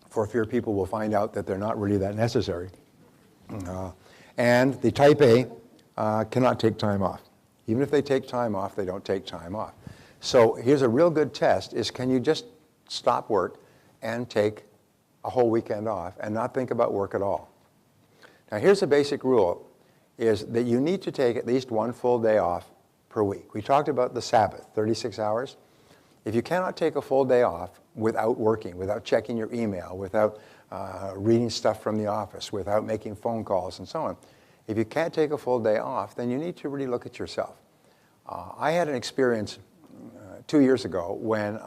for fear people will find out that they're not really that necessary. And the type A cannot take time off. Even if they take time off, they don't take time off. So here's a real good test is, can you just stop work and take a whole weekend off and not think about work at all? Now here's a basic rule, is that you need to take at least one full day off per week. We talked about the Sabbath, 36 hours. If you cannot take a full day off without working, without checking your email, without reading stuff from the office, without making phone calls and so on, if you can't take a full day off, then you need to really look at yourself. I had an experience 2 years ago when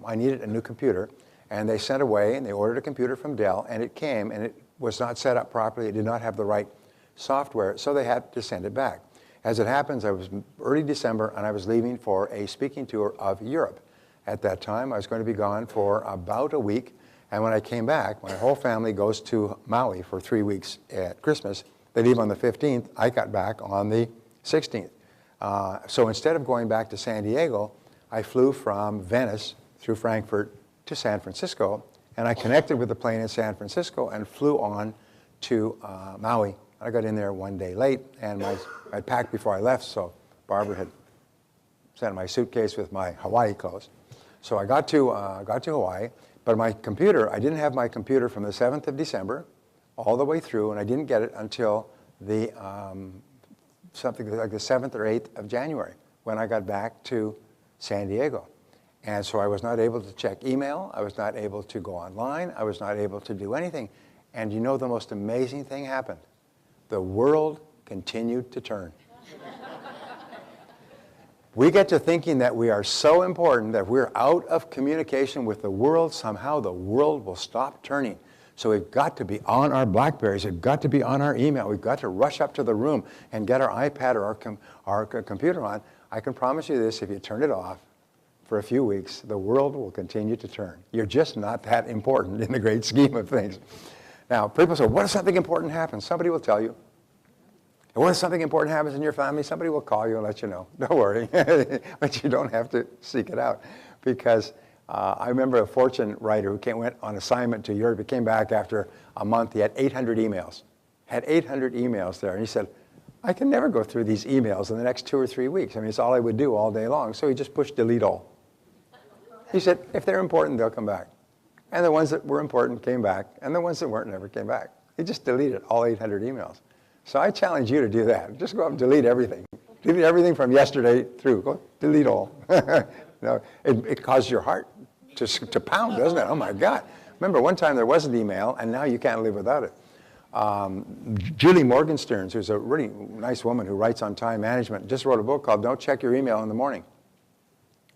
I needed a new computer, and they sent away and they ordered a computer from Dell, and it came and it was not set up properly. It did not have the right software, so they had to send it back. As it happens, I was early December and I was leaving for a speaking tour of Europe. At that time, I was going to be gone for about a week, and when I came back, my whole family goes to Maui for 3 weeks at Christmas. They leave on the 15th. I got back on the 16th. So instead of going back to San Diego, I flew from Venice through Frankfurt to San Francisco, and I connected with the plane in San Francisco and flew on to Maui. I got in there one day late, and I packed before I left, so Barbara had sent my suitcase with my Hawaii clothes. So I got to Hawaii, but my computer, I didn't have my computer from the 7th of December all the way through, and I didn't get it until the something like the 7th or 8th of January when I got back to San Diego. And so I was not able to check email, I was not able to go online, I was not able to do anything. And you know, the most amazing thing happened. The world continued to turn. We get to thinking that we are so important that we're out of communication with the world, somehow the world will stop turning. So we've got to be on our BlackBerries, we've got to be on our email, we've got to rush up to the room and get our iPad or our computer on. I can promise you this, if you turn it off for a few weeks, the world will continue to turn. You're just not that important in the great scheme of things. Now, people say, what if something important happens? Somebody will tell you. And what if something important happens in your family? Somebody will call you and let you know. Don't worry. But you don't have to seek it out. Because I remember a fortune writer who went on assignment to Europe. He came back after a month. He had 800 emails. Had 800 emails there. And he said, I can never go through these emails in the next 2 or 3 weeks. I mean, it's all I would do all day long. So he just pushed delete all. He said, if they're important, they'll come back. And the ones that were important came back. And the ones that weren't never came back. He just deleted all 800 emails. So I challenge you to do that. Just go up and delete everything. Delete everything from yesterday through. Go delete all. No, it causes your heart to pound, doesn't it? Oh, my God. Remember, one time there was an email, and now you can't live without it. Julie Morgenstern, who's a really nice woman who writes on time management, just wrote a book called Don't Check Your Email in the Morning.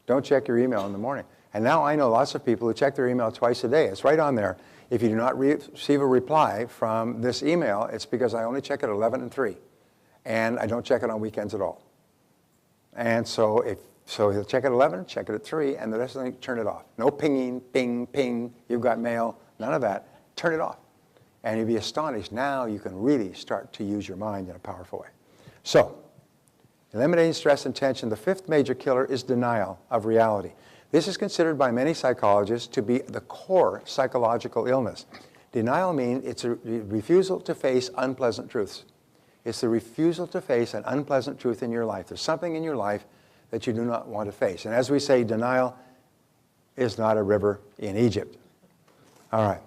Don't check your email in the morning. And now I know lots of people who check their email twice a day. It's right on there. If you do not receive a reply from this email, it's because I only check it at 11 and 3. And I don't check it on weekends at all. And so he'll check it at 11, check it at 3, and the rest of the thing, turn it off. No pinging, ping, ping, you've got mail, none of that. Turn it off. And you'll be astonished. Now you can really start to use your mind in a powerful way. So, eliminating stress and tension, the fifth major killer is denial of reality. This is considered by many psychologists to be the core psychological illness. Denial means it's a refusal to face unpleasant truths. It's the refusal to face an unpleasant truth in your life. There's something in your life that you do not want to face. And as we say, denial is not a river in Egypt. All right.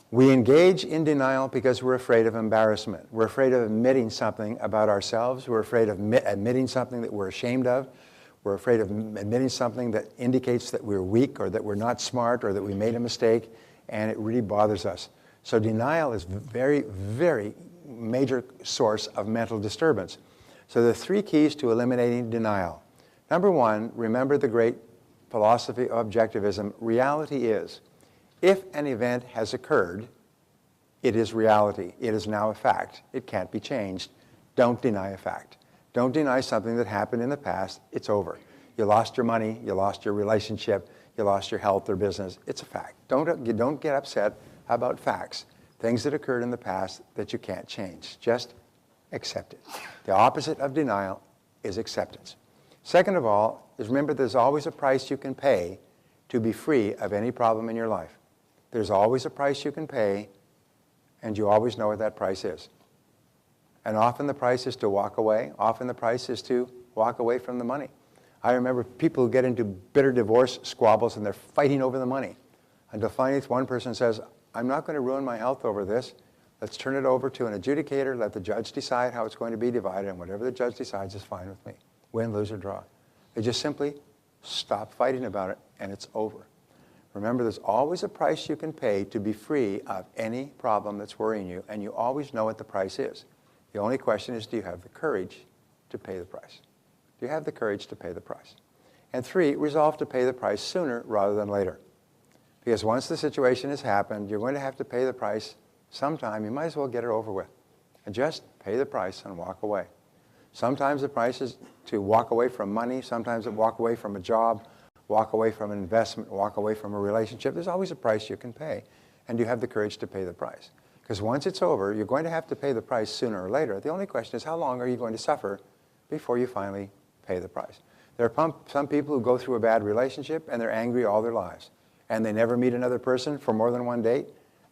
We engage in denial because we're afraid of embarrassment. We're afraid of admitting something about ourselves. We're afraid of admitting something that we're ashamed of. We're afraid of admitting something that indicates that we're weak or that we're not smart or that we made a mistake, and it really bothers us. So denial is a very, very major source of mental disturbance. So there are 3 keys to eliminating denial. Number 1, remember the great philosophy of objectivism. Reality is, if an event has occurred, it is reality. It is now a fact. It can't be changed. Don't deny a fact. Don't deny something that happened in the past. It's over. You lost your money, you lost your relationship, you lost your health or business. It's a fact. Don't get upset about facts, things that occurred in the past that you can't change. Just accept it. The opposite of denial is acceptance. Second of all, is remember there's always a price you can pay to be free of any problem in your life. There's always a price you can pay, and you always know what that price is. And often the price is to walk away. Often the price is to walk away from the money. I remember people who get into bitter divorce squabbles and they're fighting over the money. Until finally one person says, I'm not going to ruin my health over this. Let's turn it over to an adjudicator. Let the judge decide how it's going to be divided, and whatever the judge decides is fine with me. Win, lose, or draw. They just simply stop fighting about it, and it's over. Remember, there's always a price you can pay to be free of any problem that's worrying you, and you always know what the price is. The only question is, do you have the courage to pay the price? Do you have the courage to pay the price? And 3, resolve to pay the price sooner rather than later. Because once the situation has happened, you're going to have to pay the price sometime. You might as well get it over with. And just pay the price and walk away. Sometimes the price is to walk away from money. Sometimes it's walk away from a job, walk away from an investment, walk away from a relationship. There's always a price you can pay. And you have the courage to pay the price. Because once it's over, you're going to have to pay the price sooner or later. The only question is, how long are you going to suffer before you finally pay the price? There are some people who go through a bad relationship and they're angry all their lives. And they never meet another person for more than one date.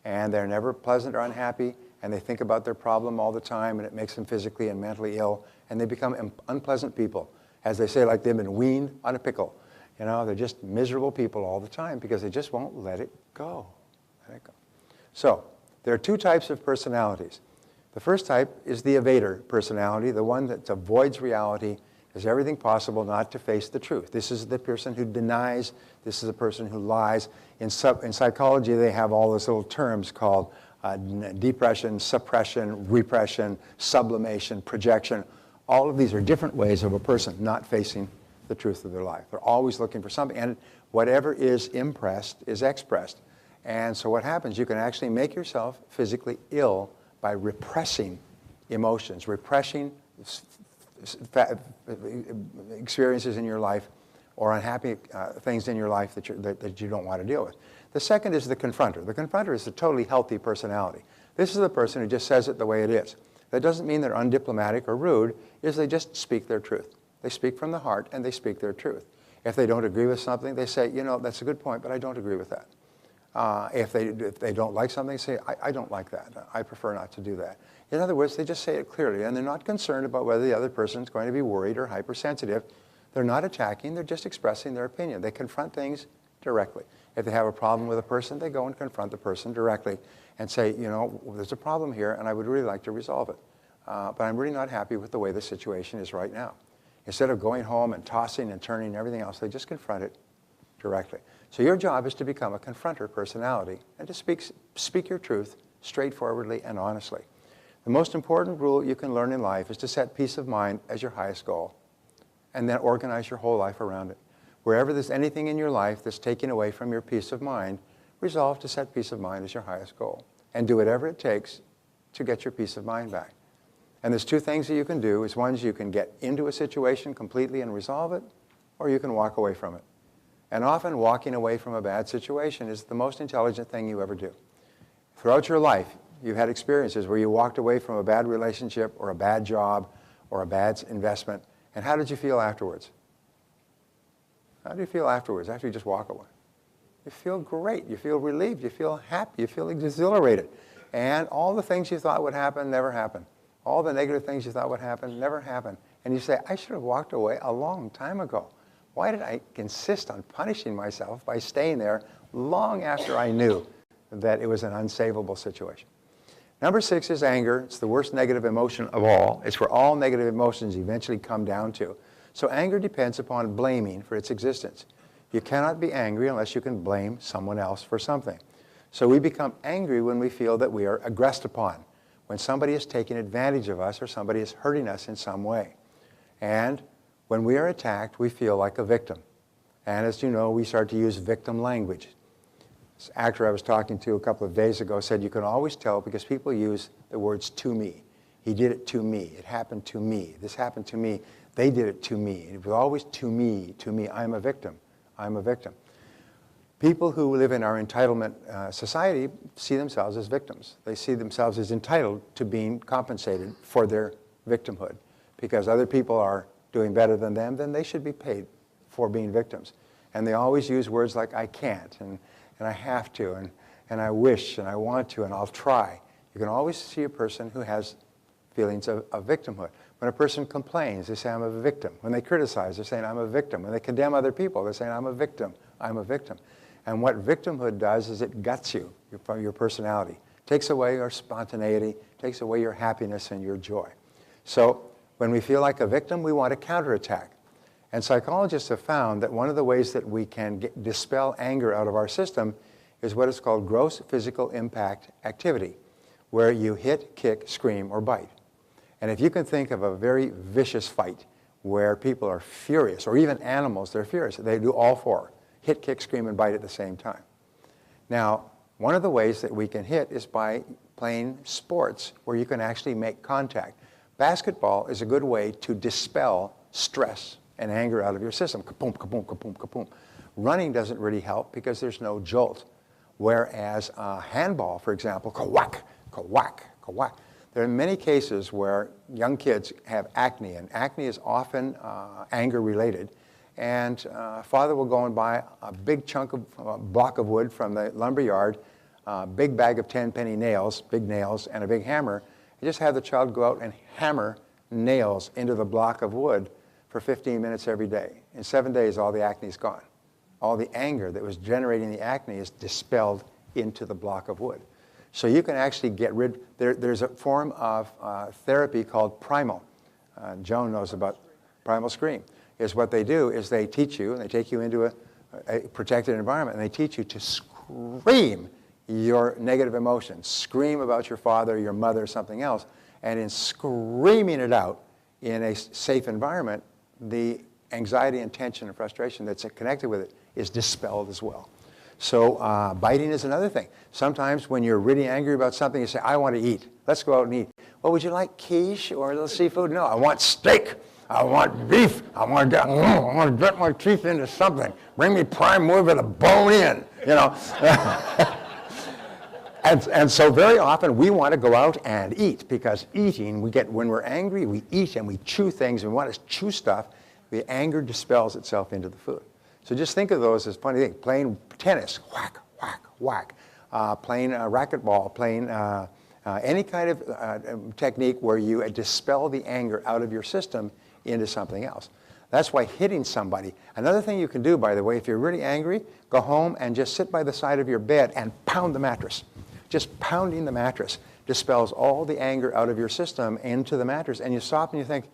And they're never pleasant or unhappy. And they think about their problem all the time, and it makes them physically and mentally ill. And they become unpleasant people. As they say, like they've been weaned on a pickle. You know, they're just miserable people all the time because they just won't let it go. Let it go. So, there are 2 types of personalities. The first type is the evader personality, the one that avoids reality, does everything possible not to face the truth. This is the person who denies. This is the person who lies. In psychology, they have all those little terms called depression, suppression, repression, sublimation, projection. All of these are different ways of a person not facing the truth of their life. They're always looking for something, and whatever is impressed is expressed. And so what happens, you can actually make yourself physically ill by repressing emotions, repressing experiences in your life or unhappy things in your life that you don't want to deal with. The second is the confronter. The confronter is a totally healthy personality. This is the person who just says it the way it is. That doesn't mean they're undiplomatic or rude, is they just speak their truth. They speak from the heart and they speak their truth. If they don't agree with something, they say, you know, that's a good point, but I don't agree with that. If they don't like something, say, I don't like that. I prefer not to do that. In other words, they just say it clearly, and they're not concerned about whether the other person's going to be worried or hypersensitive. They're not attacking, they're just expressing their opinion. They confront things directly. If they have a problem with a person, they go and confront the person directly and say, you know, there's a problem here, and I would really like to resolve it. But I'm really not happy with the way the situation is right now. Instead of going home and tossing and turning and everything else, they just confront it directly. So your job is to become a confronter personality and to speak your truth straightforwardly and honestly. The most important rule you can learn in life is to set peace of mind as your highest goal and then organize your whole life around it. Wherever there's anything in your life that's taken away from your peace of mind, resolve to set peace of mind as your highest goal and do whatever it takes to get your peace of mind back. And there's 2 things that you can do. One is you can get into a situation completely and resolve it, or you can walk away from it. And often walking away from a bad situation is the most intelligent thing you ever do. Throughout your life, you've had experiences where you walked away from a bad relationship or a bad job or a bad investment. And how did you feel afterwards? How do you feel afterwards, after you just walk away? You feel great. You feel relieved. You feel happy. You feel exhilarated. And all the things you thought would happen never happen. All the negative things you thought would happen never happen. And you say, I should have walked away a long time ago. Why did I insist on punishing myself by staying there long after I knew that it was an unsavable situation? Number 6 is anger. It's the worst negative emotion of all. It's where all negative emotions eventually come down to. So anger depends upon blaming for its existence. You cannot be angry unless you can blame someone else for something. So we become angry when we feel that we are aggressed upon, when somebody is taking advantage of us or somebody is hurting us in some way. And when we are attacked, we feel like a victim. And as you know, we start to use victim language. This actor I was talking to a couple of days ago said you can always tell because people use the words to me. He did it to me. It happened to me. This happened to me. They did it to me. It was always to me, to me. I'm a victim. I'm a victim. People who live in our entitlement society see themselves as victims. They see themselves as entitled to being compensated for their victimhood. Because other people are doing better than them, then they should be paid for being victims. And they always use words like, I can't, and I have to, and I wish, and I want to, and I'll try. You can always see a person who has feelings of victimhood. When a person complains, they say, I'm a victim. When they criticize, they're saying, I'm a victim. When they condemn other people, they're saying, I'm a victim. I'm a victim. And what victimhood does is it guts you from your personality. Takes away your spontaneity, takes away your happiness and your joy. So when we feel like a victim, we want to counterattack. And psychologists have found that one of the ways that we can dispel anger out of our system is what is called gross physical impact activity, where you hit, kick, scream, or bite. And if you can think of a very vicious fight where people are furious, or even animals, they're furious, they do all four: hit, kick, scream, and bite at the same time. Now, one of the ways that we can hit is by playing sports where you can actually make contact. Basketball is a good way to dispel stress and anger out of your system. Kaboom, kaboom, kaboom, kaboom. Running doesn't really help because there's no jolt. Whereas handball, for example, ka-whack, ka-whack, ka-whack. There are many cases where young kids have acne, and acne is often anger-related. And father will go and buy a big chunk of block of wood from the lumber yard, a big bag of 10-penny nails, big nails, and a big hammer, and just have the child go out and hammer nails into the block of wood for 15 minutes every day. In 7 days, all the acne is gone. All the anger that was generating the acne is dispelled into the block of wood. So you can actually get rid, there's a form of therapy called primal. Joan knows about primal scream. Is what they do is they teach you, and they take you into a protected environment, and they teach you to scream your negative emotions. Scream about your father, your mother, something else. And in screaming it out in a safe environment, the anxiety and tension and frustration that's connected with it is dispelled as well. So biting is another thing. Sometimes when you're really angry about something, you say, I want to eat. Let's go out and eat. Well, would you like quiche or a little seafood? No, I want steak. I want beef. I want to get my teeth into something. Bring me prime rib with a bone in, you know. And so very often we want to go out and eat, because eating, when we're angry, we eat and we chew things, and we want to chew stuff. The anger dispels itself into the food. So just think of those as funny things. Playing tennis, whack, whack, whack. Playing racquetball, playing any kind of technique where you dispel the anger out of your system into something else. That's why hitting somebody. Another thing you can do, by the way, if you're really angry, go home and just sit by the side of your bed and pound the mattress. Just pounding the mattress dispels all the anger out of your system into the mattress, and you stop and you think,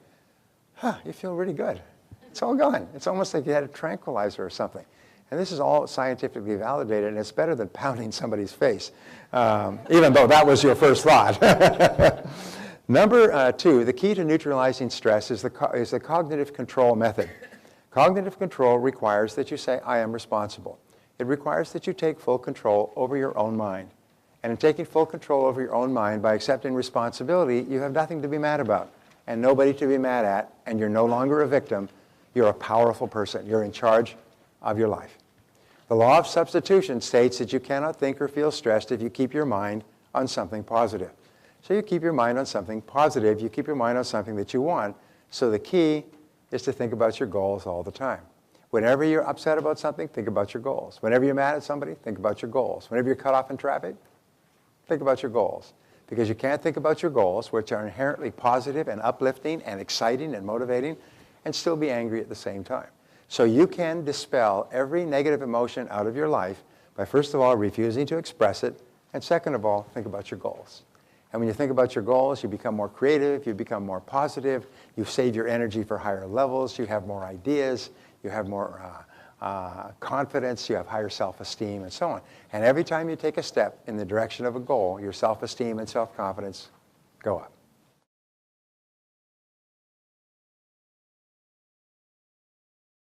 you feel really good. It's all gone. It's almost like you had a tranquilizer or something. And this is all scientifically validated, and it's better than pounding somebody's face, even though that was your first thought. Number 2, the key to neutralizing stress is the cognitive control method. Cognitive control requires that you say, I am responsible. It requires that you take full control over your own mind. And in taking full control over your own mind, by accepting responsibility, you have nothing to be mad about and nobody to be mad at, and you're no longer a victim. You're a powerful person. You're in charge of your life. The law of substitution states that you cannot think or feel stressed if you keep your mind on something positive. So you keep your mind on something positive. You keep your mind on something that you want. So the key is to think about your goals all the time. Whenever you're upset about something, think about your goals. Whenever you're mad at somebody, think about your goals. Whenever you're cut off in traffic, think about your goals. Because you can't think about your goals, which are inherently positive and uplifting and exciting and motivating, and still be angry at the same time. So you can dispel every negative emotion out of your life by, first of all, refusing to express it, and second of all, think about your goals. And when you think about your goals, you become more creative, you become more positive, you save your energy for higher levels, you have more ideas, you have more confidence, you have higher self-esteem, and so on. And every time you take a step in the direction of a goal, your self-esteem and self-confidence go up.